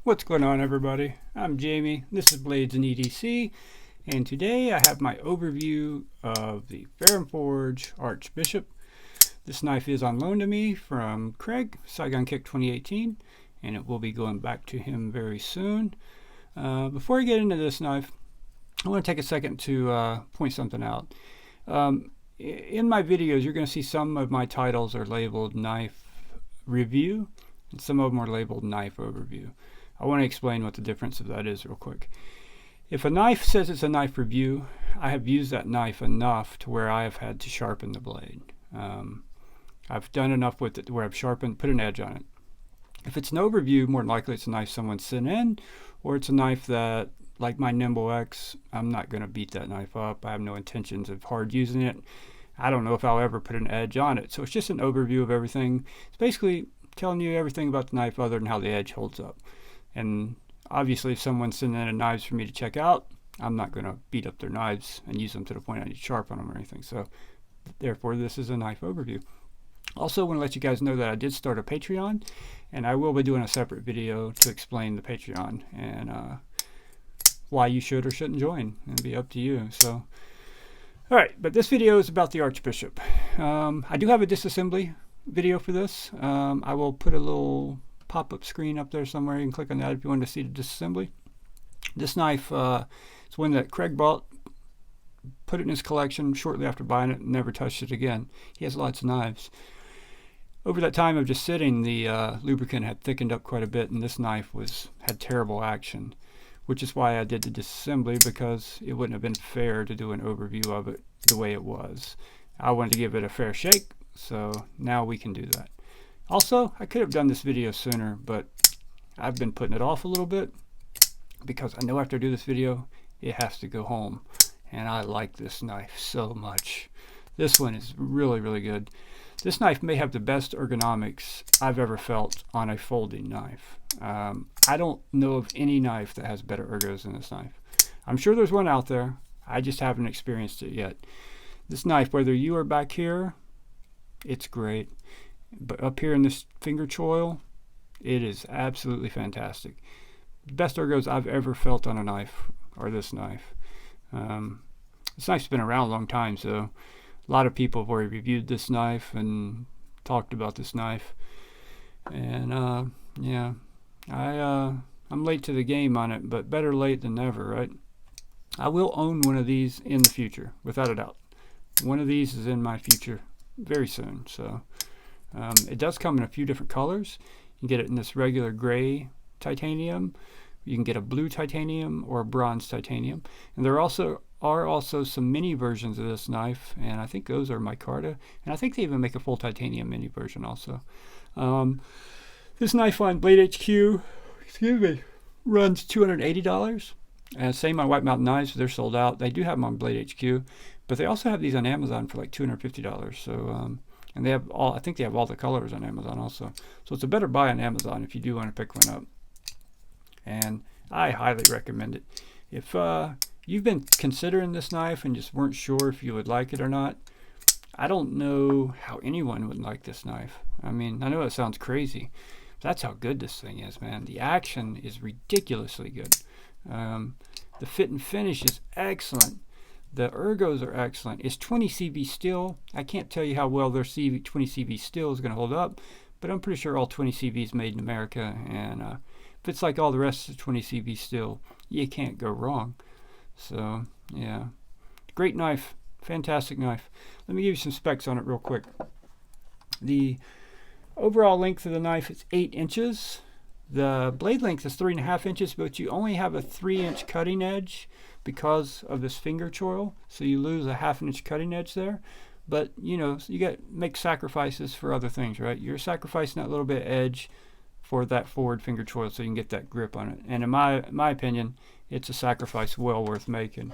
What's going on, everybody? I'm Jamie. This is Blades and EDC, and today I have my overview of the Ferrum Forge Archbishop. This knife is on loan to me from Craig, Saigon Kick 2018, and it will be going back to him very soon. Before I get into this knife, I want to take a second to point something out. In my videos, you're going to see some of my titles are labeled Knife Review, and some of them are labeled Knife Overview. I want to explain what the difference of that is real quick. If a knife says it's a knife review, I have used that knife enough to where I have had to sharpen the blade. I've done enough with it where I've sharpened, put an edge on it. If it's an overview, more than likely it's a knife someone sent in, or it's a knife that, like my Nimble X, I'm not going to beat that knife up. I have no intentions of hard using it. I don't know if I'll ever put an edge on it. So it's just an overview of everything. It's basically telling you everything about the knife other than how the edge holds up. And obviously, if someone's sending in knives for me to check out, I'm not going to beat up their knives and use them to the point I need to sharpen them or anything. So therefore, this is a knife overview. Also, I want to let you guys know that I did start a Patreon, and I will be doing a separate video to explain the Patreon and why you should or shouldn't join. It'll be up to you. So, all right, but this video is about the Archbishop. I do have a disassembly video for this. I will put a little pop-up screen up there somewhere. You can click on that if you want to see the disassembly. This knife is one that Craig bought, put it in his collection shortly after buying it, and never touched it again. He has lots of knives. Over that time of just sitting, the lubricant had thickened up quite a bit, and this knife had terrible action, which is why I did the disassembly, because it wouldn't have been fair to do an overview of it the way it was. I wanted to give it a fair shake, so now we can do that. Also, I could have done this video sooner, but I've been putting it off a little bit because I know after I do this video, it has to go home. And I like this knife so much. This one is really, really good. This knife may have the best ergonomics I've ever felt on a folding knife. I don't know of any knife that has better ergos than this knife. I'm sure there's one out there. I just haven't experienced it yet. This knife, whether you are back here, it's great. But up here in this finger choil, it is absolutely fantastic. The best ergos I've ever felt on a knife are this knife. This knife's been around a long time, so a lot of people have already reviewed this knife and talked about this knife. And yeah, I'm late to the game on it, but better late than never, right? I will own one of these in the future, without a doubt. One of these is in my future very soon, so. It does come in a few different colors. You can get it in this regular gray titanium. You can get a blue titanium or a bronze titanium. And there are also some mini versions of this knife, and I think those are micarta. And I think they even make a full titanium mini version also. This knife on Blade HQ, runs $280. And same on White Mountain Knives, they're sold out. They do have them on Blade HQ, but they also have these on Amazon for like $250. So and they have I think they have all the colors on Amazon also. So it's a better buy on Amazon if you do want to pick one up. And I highly recommend it. If you've been considering this knife and just weren't sure if you would like it or not, I don't know how anyone would like this knife. I mean, I know it sounds crazy. But that's how good this thing is, man. The action is ridiculously good. The fit and finish is excellent. The ergos are excellent. It's 20 CV steel. I can't tell you how well their 20 CV steel is going to hold up, but I'm pretty sure all 20 CV is made in America. And if it's like all the rest of 20 CV steel, you can't go wrong. So, yeah. Great knife. Fantastic knife. Let me give you some specs on it real quick. The overall length of the knife is 8 inches. The blade length is 3.5 inches, but you only have a 3-inch cutting edge because of this finger choil, so you lose a 1/2 inch cutting edge there. But you know, you got to make sacrifices for other things, right? You're sacrificing that little bit of edge for that forward finger choil so you can get that grip on it. And in my opinion, it's a sacrifice well worth making.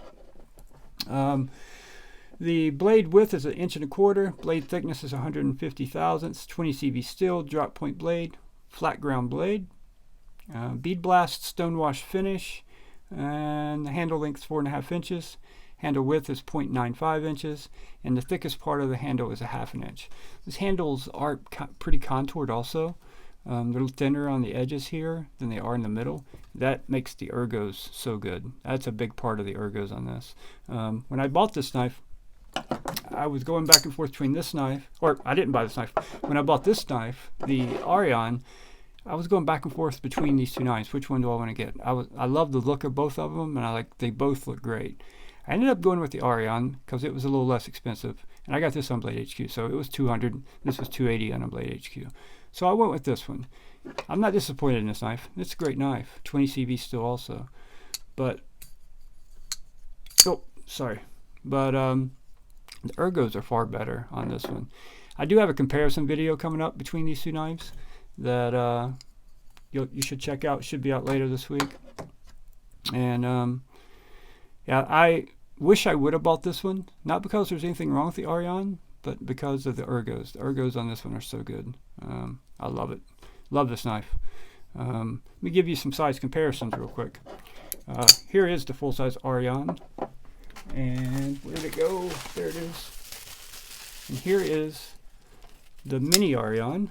The blade width is 1.25 inches. Blade thickness is 150 thousandths. 20 CV steel, drop point blade, flat ground blade. Bead blast stonewash finish, and the handle length is 4.5 inches. Handle width is 0.95 inches, and the thickest part of the handle is 1/2 inch. These handles are pretty contoured also. They're a little thinner on the edges here than they are in the middle. That makes the ergos so good. That's a big part of the ergos on this. When I bought this knife, I was going back and forth between this knife, or I didn't buy this knife. When I bought this knife, the Arion, I was going back and forth between these two knives. Which one do I want to get? I love the look of both of them, and they both look great. I ended up going with the Arion because it was a little less expensive, and I got this on Blade HQ, so it was $200. This was $280 on a Blade HQ, so I went with this one. I'm not disappointed in this knife. It's a great knife. 20 CV still also, but the ergos are far better on this one. I do have a comparison video coming up between these two knives that you should check out. It should be out later this week. And yeah, I wish I would have bought this one, not because there's anything wrong with the Arion, but because of the ergos. The ergos on this one are so good. I love it. Love this knife. Let me give you some size comparisons real quick. Here is the full-size Arion. And where did it go? There it is. And here is the mini Arion.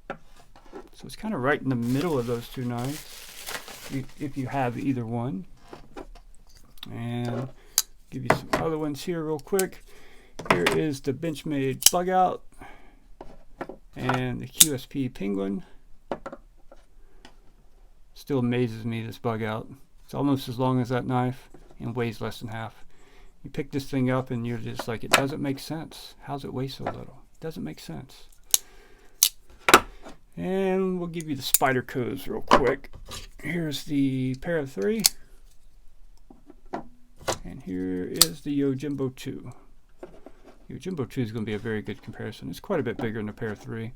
So it's kind of right in the middle of those two knives, if you have either one. And give you some other ones here real quick. Here is the Benchmade Bug Out and the QSP Penguin. Still amazes me, this Bug Out. It's almost as long as that knife and weighs less than half. You pick this thing up and you're just like, it doesn't make sense. How's it weigh so little? It doesn't make sense. And we'll give you the Spider codes real quick. Here's the pair of 3. And here is the Yojimbo 2. Yojimbo 2 is going to be a very good comparison. It's quite a bit bigger than the pair of 3.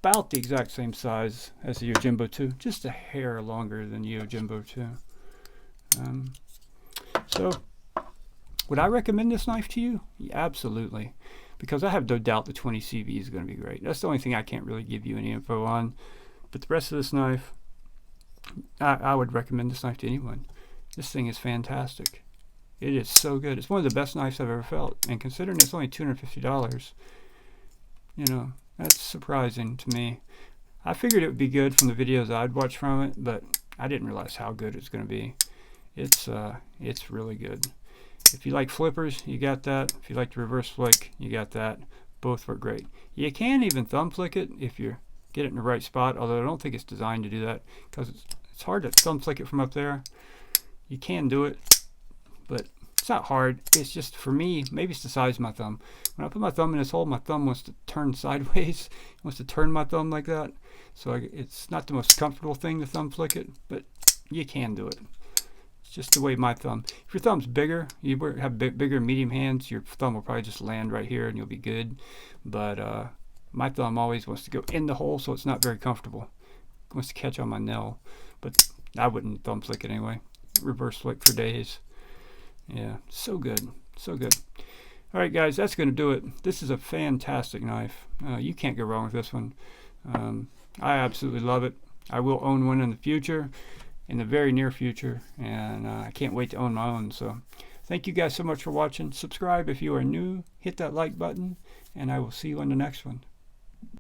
About the exact same size as the Yojimbo 2. Just a hair longer than the Yojimbo 2. So, would I recommend this knife to you? Yeah, absolutely. Because I have no doubt the 20 CV is going to be great. That's the only thing I can't really give you any info on. But the rest of this knife, I would recommend this knife to anyone. This thing is fantastic. It is so good. It's one of the best knives I've ever felt. And considering it's only $250, you know, that's surprising to me. I figured it would be good from the videos I'd watched from it, but I didn't realize how good it's going to be. It's really good. If you like flippers, you got that. If you like the reverse flick, you got that. Both work great. You can even thumb flick it if you get it in the right spot, although I don't think it's designed to do that because it's hard to thumb flick it from up there. You can do it, but it's not hard. It's just, for me, maybe it's the size of my thumb. When I put my thumb in this hole, my thumb wants to turn sideways. It wants to turn my thumb like that. So it's not the most comfortable thing to thumb flick it, but you can do it. It's just the way my thumb. If your thumb's bigger, you have bigger medium hands, your thumb will probably just land right here and you'll be good. But my thumb always wants to go in the hole, so it's not very comfortable. It wants to catch on my nail, but I wouldn't thumb flick it anyway. Reverse flick for days. Yeah, so good, so good. All right, guys, that's going to do it. This is a fantastic knife. You can't go wrong with this one. I absolutely love it. I will own one in the future, in the very near future, and I can't wait to own my own. So thank you guys so much for watching. Subscribe if you are new. Hit that like button, and I will see you on the next one.